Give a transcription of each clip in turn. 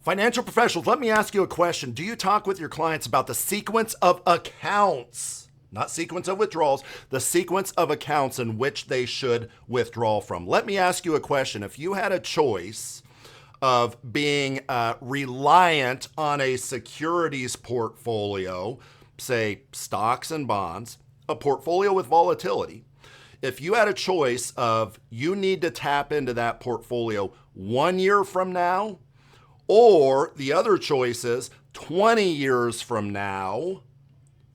Financial professionals, let me ask you a question. Do you talk with your clients about the sequence of accounts, not sequence of withdrawals, the sequence of accounts in which they should withdraw from? Let me ask you a question. If you had a choice of being reliant on a securities portfolio, say stocks and bonds, a portfolio with volatility, if you had a choice of you need to tap into that portfolio 1 year from now, or the other choice is 20 years from now,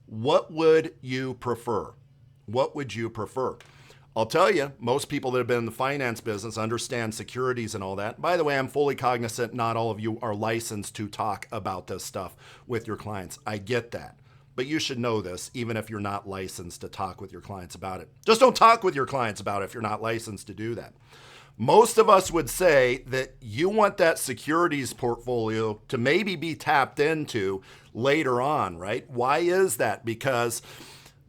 what would you prefer? What would you prefer? I'll tell you, most people that have been in the finance business understand securities and all that. By the way, I'm fully cognizant not all of you are licensed to talk about this stuff with your clients. I get that. But you should know this, even if you're not licensed to talk with your clients about it. Just don't talk with your clients about it if you're not licensed to do that. Most of us would say that you want that securities portfolio to maybe be tapped into later on, right? Why is that? Because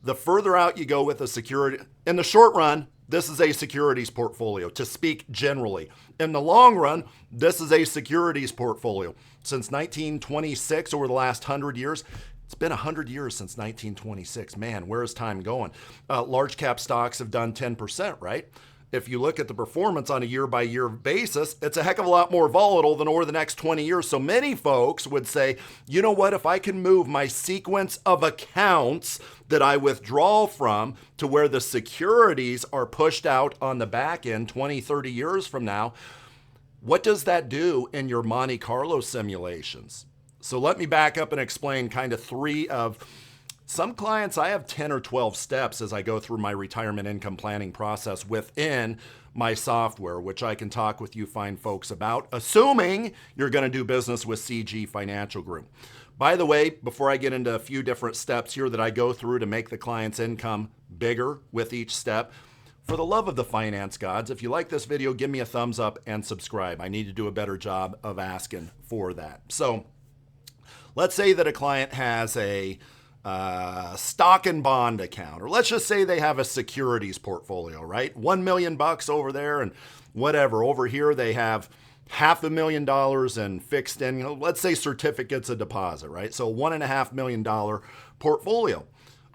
the further out you go with a security, in the short run, this is a securities portfolio, to speak generally. In the long run, this is a securities portfolio. Since 1926, over the last 100 years, it's been 100 years since 1926. Man, where is time going? Large cap stocks have done 10%, right? If you look at the performance on a year-by-year basis, it's a heck of a lot more volatile than over the next 20 years. So many folks would say, you know what, if I can move my sequence of accounts that I withdraw from to where the securities are pushed out on the back end 20, 30 years from now, what does that do in your Monte Carlo simulations? So let me back up and explain kind of three of some clients. I have 10 or 12 steps as I go through my retirement income planning process within my software, which I can talk with you fine folks about, assuming you're going to do business with CG Financial Group. By the way, before I get into a few different steps here that I go through to make the client's income bigger with each step, for the love of the finance gods, if you like this video, give me a thumbs up and subscribe. I need to do a better job of asking for that. So let's say that a client has a stock and bond account, or let's just say they have a securities portfolio, right? $1 million over there and whatever. Over here, they have $500,000 in fixed income, let's say certificates of deposit, right? So $1.5 million portfolio.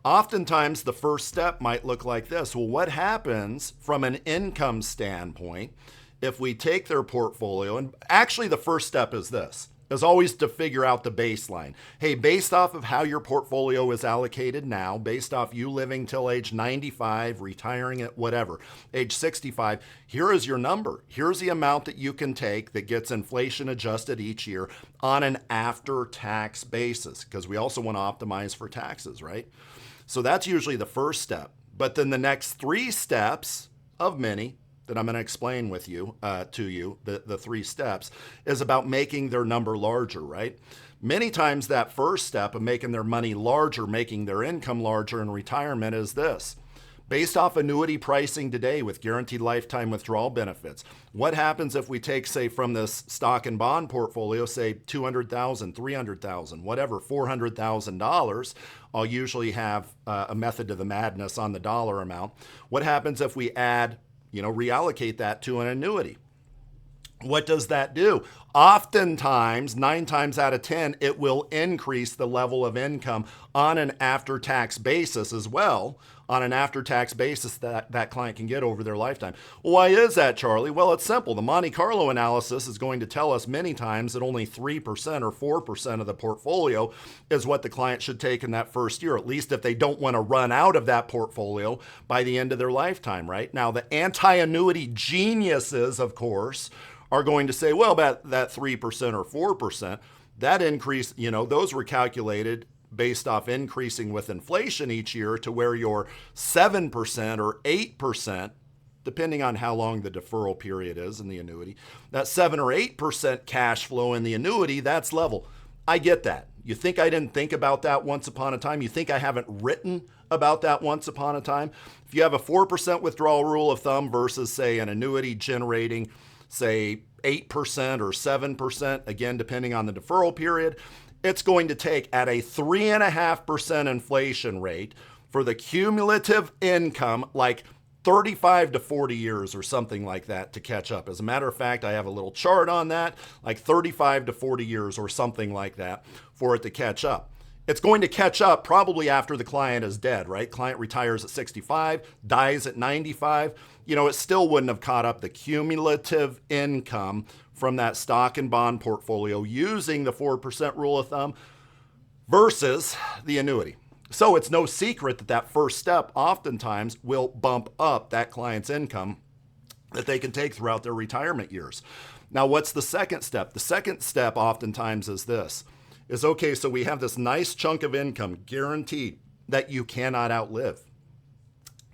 Oftentimes, the first step might look like this. Well, what happens from an income standpoint if we take their portfolio? And actually, the first step is this. Is always to figure out the baseline. Hey, based off of how your portfolio is allocated now, based off you living till age 95, retiring at whatever, age 65, here is your number. Here's the amount that you can take that gets inflation adjusted each year on an after-tax basis, because we also want to optimize for taxes, right? So that's usually the first step. But then the next three steps of many that I'm going to explain with you, the three steps, is about making their number larger, right? Many times that first step of making their money larger, making their income larger in retirement is this. Based off annuity pricing today with guaranteed lifetime withdrawal benefits, what happens if we take, say, from this stock and bond portfolio, say $200,000, $300,000, whatever, $400,000, I'll usually have a method to the madness on the dollar amount. What happens if we add reallocate that to an annuity? What does that do? Oftentimes, 9 times out of 10, it will increase the level of income on an after-tax basis as well, on an after-tax basis that client can get over their lifetime. Why is that, Charlie? Well, it's simple. The Monte Carlo analysis is going to tell us many times that only 3% or 4% of the portfolio is what the client should take in that first year, at least if they don't want to run out of that portfolio by the end of their lifetime, right? Now, the anti-annuity geniuses, of course, are going to say, well, that 3% or 4%, that increase, those were calculated based off increasing with inflation each year to where your 7% or 8%, depending on how long the deferral period is in the annuity, that 7 or 8% cash flow in the annuity, that's level. I get that. You think I didn't think about that once upon a time? You think I haven't written about that once upon a time? If you have a 4% withdrawal rule of thumb versus, say, an annuity generating, say, 8% or 7%, again, depending on the deferral period, it's going to take at a 3.5% inflation rate for the cumulative income, like 35 to 40 years or something like that to catch up. As a matter of fact, I have a little chart on that, like 35 to 40 years or something like that for it to catch up. It's going to catch up probably after the client is dead, right? Client retires at 65, dies at 95. It still wouldn't have caught up the cumulative income from that stock and bond portfolio using the 4% rule of thumb versus the annuity. So it's no secret that that first step oftentimes will bump up that client's income that they can take throughout their retirement years. Now, what's the second step? The second step oftentimes is this, is okay, so we have this nice chunk of income guaranteed that you cannot outlive.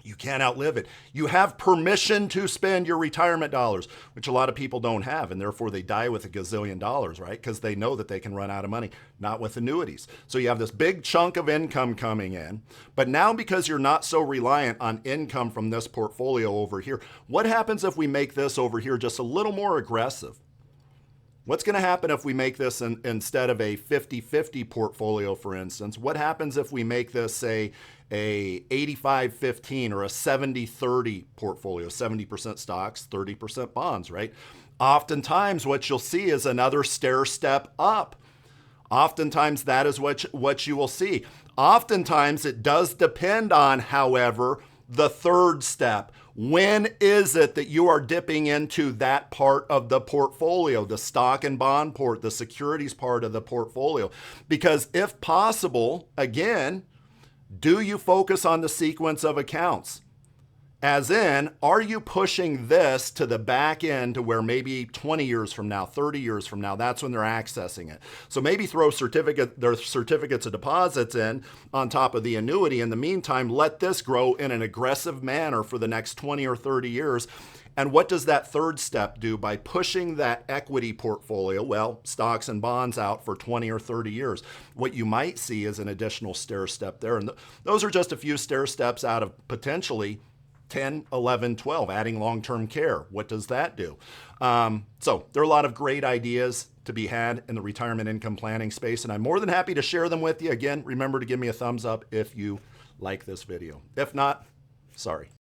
You can't outlive it. You have permission to spend your retirement dollars, which a lot of people don't have, and therefore they die with a gazillion dollars, right? Because they know that they can run out of money, not with annuities. So you have this big chunk of income coming in, but now because you're not so reliant on income from this portfolio over here, what happens if we make this over here just a little more aggressive? What's going to happen if we make this instead of a 50-50 portfolio, for instance? What happens if we make this, say, a 85-15 or a 70-30 portfolio, 70% stocks, 30% bonds, right? Oftentimes what you'll see is another stair step up. Oftentimes that is what you will see. Oftentimes it does depend on, however, the third step. When is it that you are dipping into that part of the portfolio, the stock and bond the securities part of the portfolio? Because if possible, again, do you focus on the sequence of accounts? As in, are you pushing this to the back end to where maybe 20 years from now, 30 years from now, that's when they're accessing it. So maybe throw their certificates of deposits in on top of the annuity. In the meantime, let this grow in an aggressive manner for the next 20 or 30 years. And what does that third step do by pushing that equity portfolio, well, stocks and bonds out for 20 or 30 years? What you might see is an additional stair step there. And those are just a few stair steps out of potentially 10, 11, 12, adding long-term care. What does that do? So there are a lot of great ideas to be had in the retirement income planning space, and I'm more than happy to share them with you. Again, remember to give me a thumbs up if you like this video. If not, sorry.